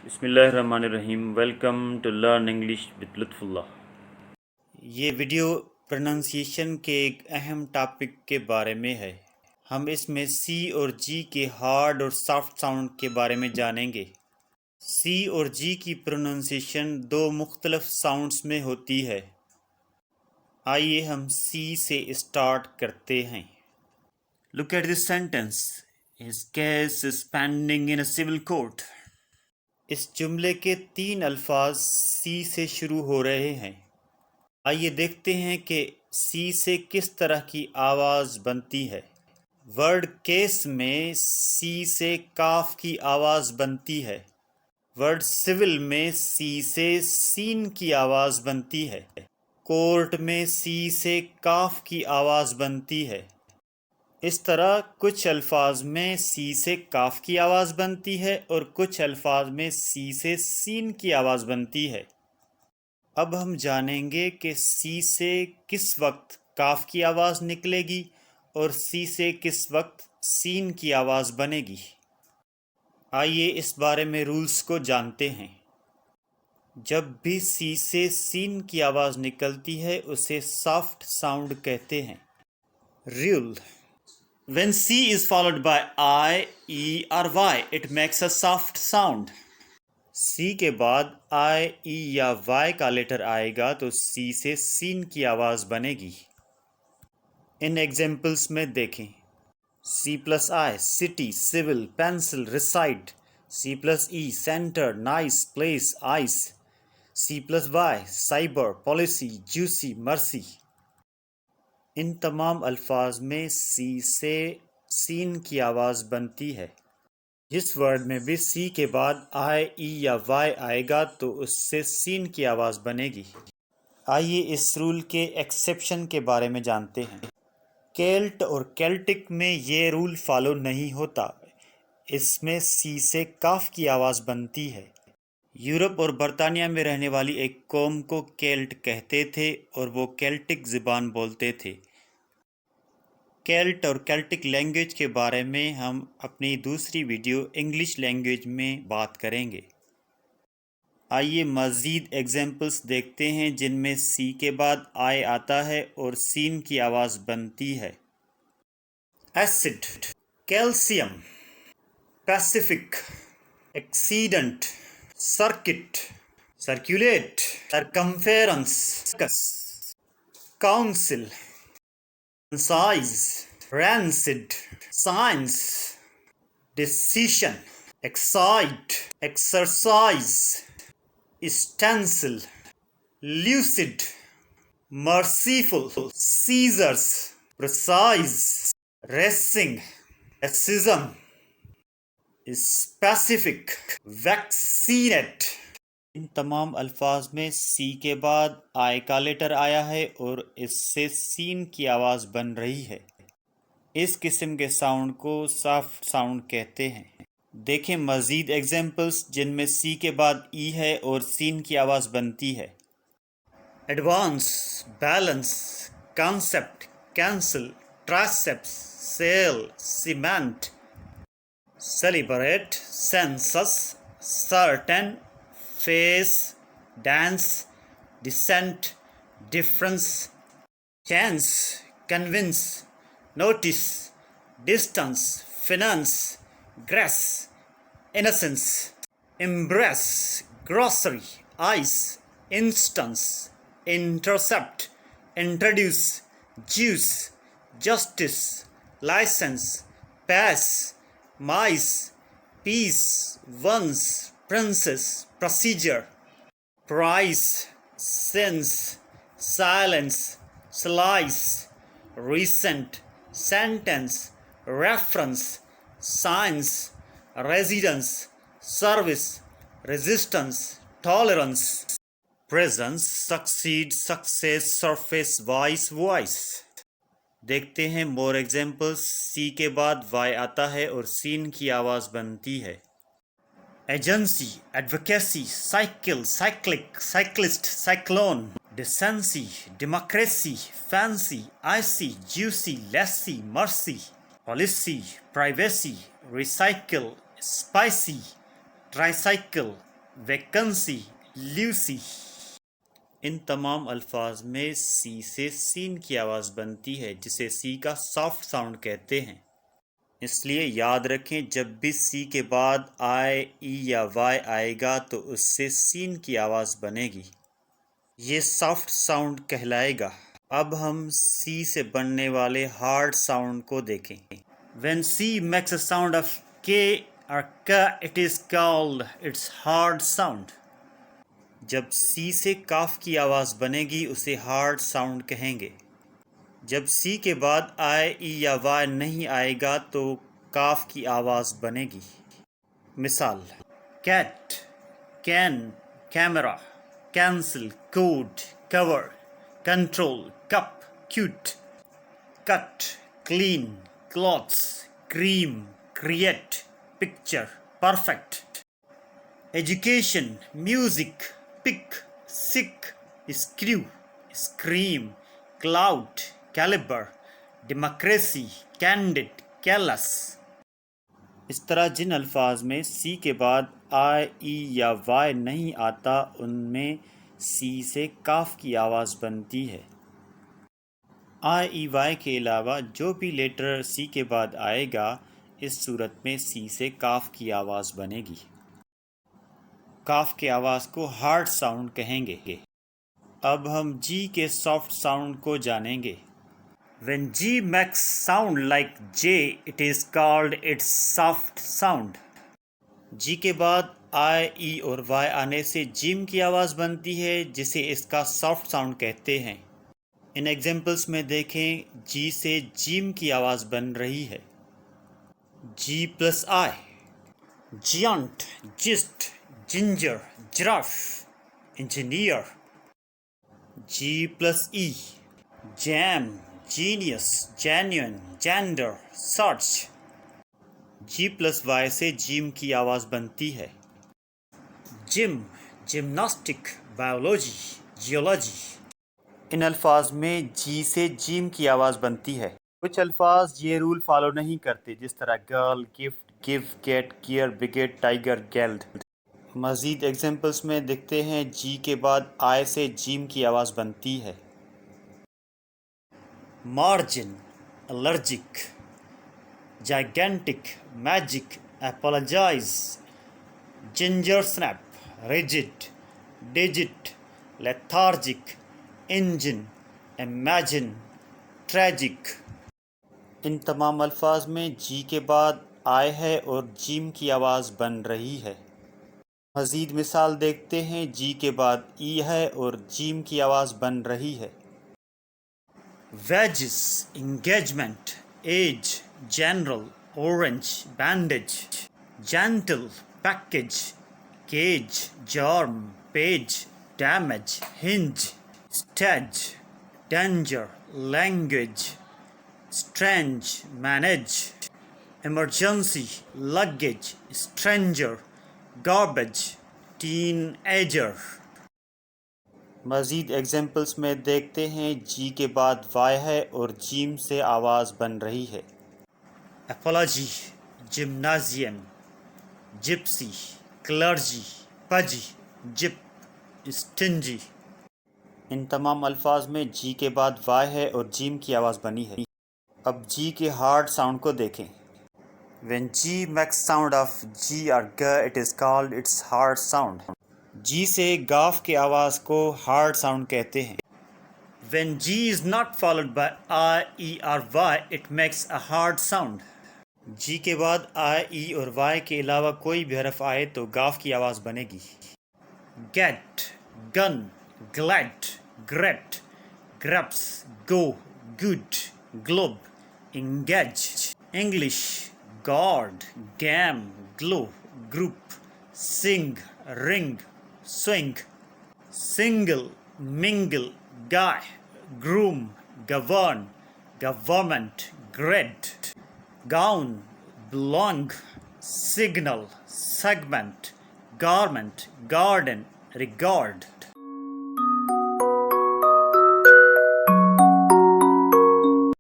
بسم اللہ الرحمن الرحیم. Welcome to learn English with Lutf Ullah. یہ ویڈیو پروننسیشن کے ایک اہم ٹاپک کے بارے میں ہے. ہم اس میں سی اور جی کے ہارڈ اور سافٹ ساؤنڈ کے بارے میں جانیں گے. سی اور جی کی پروننسیشن دو مختلف ساؤنڈز میں ہوتی ہے. آئیے ہم سی سے اسٹارٹ کرتے ہیں. Look at this sentence. His case is pending in a civil court. اس جملے کے 3 الفاظ سی سے شروع ہو رہے ہیں. آئیے دیکھتے ہیں کہ سی سے کس طرح کی آواز بنتی ہے. ورڈ کیس میں سی سے کاف کی آواز بنتی ہے. ورڈ سول میں سی سے سین کی آواز بنتی ہے. کورٹ میں سی سے کاف کی آواز بنتی ہے. اس طرح کچھ الفاظ میں سی سے کاف کی آواز بنتی ہے اور کچھ الفاظ میں سی سے سین کی آواز بنتی ہے. اب ہم جانیں گے کہ سی سے کس وقت کاف کی آواز نکلے گی اور سی سے کس وقت سین کی آواز بنے گی. آئیے اس بارے میں رولز کو جانتے ہیں. جب بھی سی سے سین کی آواز نکلتی ہے اسے سافٹ ساؤنڈ کہتے ہیں. Rule: When C is followed by I, E or Y, it makes a soft sound. C کے بعد I, E یا Y کا لیٹر آئے گا تو C سے سین کی آواز بنے گی. ان ایگزامپلس میں دیکھیں. C plus I, city, civil, pencil, recite. C plus E, center, nice, place, ice. C plus Y, cyber, policy, juicy, mercy. ان تمام الفاظ میں سی سے سین کی آواز بنتی ہے. جس ورڈ میں بھی سی کے بعد آئی، ای یا وائی آئے گا تو اس سے سین کی آواز بنے گی. آئیے اس رول کے ایکسیپشن کے بارے میں جانتے ہیں. کیلٹ اور کیلٹک میں یہ رول فالو نہیں ہوتا. اس میں سی سے کاف کی آواز بنتی ہے. یورپ اور برطانیہ میں رہنے والی ایک قوم کو کیلٹ کہتے تھے اور وہ کیلٹک زبان بولتے تھے. کیلٹ اور کیلٹک لینگویج کے بارے میں ہم اپنی دوسری ویڈیو انگلش لینگویج میں بات کریں گے. آئیے مزید ایگزامپلس دیکھتے ہیں جن میں سی کے بعد آئی آتا ہے اور سین کی آواز بنتی ہے. Acid, calcium, pacific, accident, circuit, circulate, circumference, council, size, rinsed, science, decision, excite, exercise, stencil, lucid, merciful, scissors, precise, racing, racism, specific, vaccinate. ان تمام الفاظ میں سی کے بعد آئی کا لیٹر آیا ہے اور اس سے سین کی آواز بن رہی ہے. اس قسم کے ساؤنڈ کو سافٹ ساؤنڈ کہتے ہیں. دیکھیں مزید ایگزامپلس جن میں سی کے بعد ای ہے اور سین کی آواز بنتی ہے. Advance, balance, concept, cancel, triceps, cell, cement, celebrate, census, certain, face, dance, decent, difference, chance, convince, notice, distance, finance, grace, incense, embrace, grocery, ice, instance, intercept, introduce, juice, justice, licence, peace, mice, piece, once, princess, procedure, price, sense, silence, slice, recent, sentence, reference, science, residence, service, resistance, tolerance, presence, succeed, success, surface, vice, voice. دیکھتے ہیں more examples. سی کے بعد Y آتا ہے اور سین کی آواز بنتی ہے. Agency, advocacy, cycle, cyclic, cyclist, cyclone, decency, democracy, fancy, icy, juicy, lacy, mercy, policy, privacy, recycle, spicy, tricycle, vacancy, Lucy. ان تمام الفاظ میں سی سے سین کی آواز بنتی ہے جسے سی کا سافٹ ساؤنڈ کہتے ہیں۔ اس لیے یاد رکھیں جب بھی سی کے بعد آئی، ای یا وائی آئے گا تو اس سے سین کی آواز بنے گی، یہ سافٹ ساؤنڈ کہلائے گا۔ اب ہم سی سے بننے والے ہارڈ ساؤنڈ کو دیکھیں۔ When C makes a sound of K or K, it is called its hard sound. جب سی سے کاف کی آواز بنے گی اسے ہارڈ ساؤنڈ کہیں گے۔ جب سی کے بعد آئی، ای یا وائی نہیں آئے گا تو کاف کی آواز بنے گی۔ مثال: cat, can, camera, cancel, code, core, control, cup, cute, cut, clean, clothes, cream, crate, picture, perfect. Education, music, pick, sick, screw, scream, cloud, calibre, democracy, candid, callus. اس طرح جن الفاظ میں سی کے بعد آئی، ای یا وائی نہیں آتا ان میں سی سے کاف کی آواز بنتی ہے۔ آئی، ای، وائی کے علاوہ جو بھی لیٹر سی کے بعد آئے گا اس صورت میں سی سے کاف کی آواز بنے گی۔ کاف کے آواز کو ہارڈ ساؤنڈ کہیں گے۔ اب ہم جی کے سافٹ ساؤنڈ کو جانیں گے۔ When G makes sound like J, it is called its soft sound. جی کے بعد آئی، ای اور وائی آنے سے جیم کی آواز بنتی ہے جسے اس کا سافٹ ساؤنڈ کہتے ہیں۔ ان ایگزامپلس میں دیکھیں جی سے جیم کی آواز بن رہی ہے۔ G plus I, giant, just, ginger, giraffe, engineer. G plus E, gem, genius, genuine, gender, search. G plus Y سے جیم کی آواز بنتی ہے۔ Gym, gymnastic, biology, geology. ان الفاظ میں جی سے جیم کی آواز بنتی ہے۔ کچھ الفاظ یہ رول فالو نہیں کرتے جس طرح girl, gift, give, get, gear, baguette, tiger, guild. مزید ایگزامپلس میں دیکھتے ہیں جی کے بعد آئی سے جیم کی آواز بنتی ہے۔ Margin, allergic, gigantic, magic, apologise, ginger snap, rigid, digit, lethargic, engine, imagine, tragic. ان تمام الفاظ میں جی کے بعد آئی ہے اور جیم کی آواز بن رہی ہے۔ مزید مثال دیکھتے ہیں جی کے بعد ای ہے اور جیم کی آواز بن رہی ہے۔ Wages, engagement, age, general, orange, bandage, gentle, package, cage, germ, page, damage, hinge, stage, danger, language, strange, manage, emergency, luggage, stranger, garbage, teenager. مزید ایگزامپلس میں دیکھتے ہیں جی کے بعد وائی ہے اور جیم سے آواز بن رہی ہے۔ اپولوجی، جمنازیم، جپسی، کلرجی، پجی، جپ، اسٹنجی۔ ان تمام الفاظ میں جی کے بعد وائی ہے اور جیم کی آواز بنی ہے۔ اب جی کے ہارڈ ساؤنڈ کو دیکھیں۔ When G makes sound of G or G, it is called its hard sound. جی سے گاف کی آواز کو ہارڈ ساؤنڈ کہتے ہیں۔ When G is not followed by I, E or Y, it makes a hard sound. جی کے بعد آئی، ای اور Y کے علاوہ کوئی بھی حرف آئے تو گاف کی آواز بنے گی۔ Gate, gun, glad, great, grapes, go, good, globe, engage, English, guard, game, glue, group, sing, ring, swing, single, mingle, guy, groom, govern, government, grade, gown, belong, signal, segment, garment, garden, regard.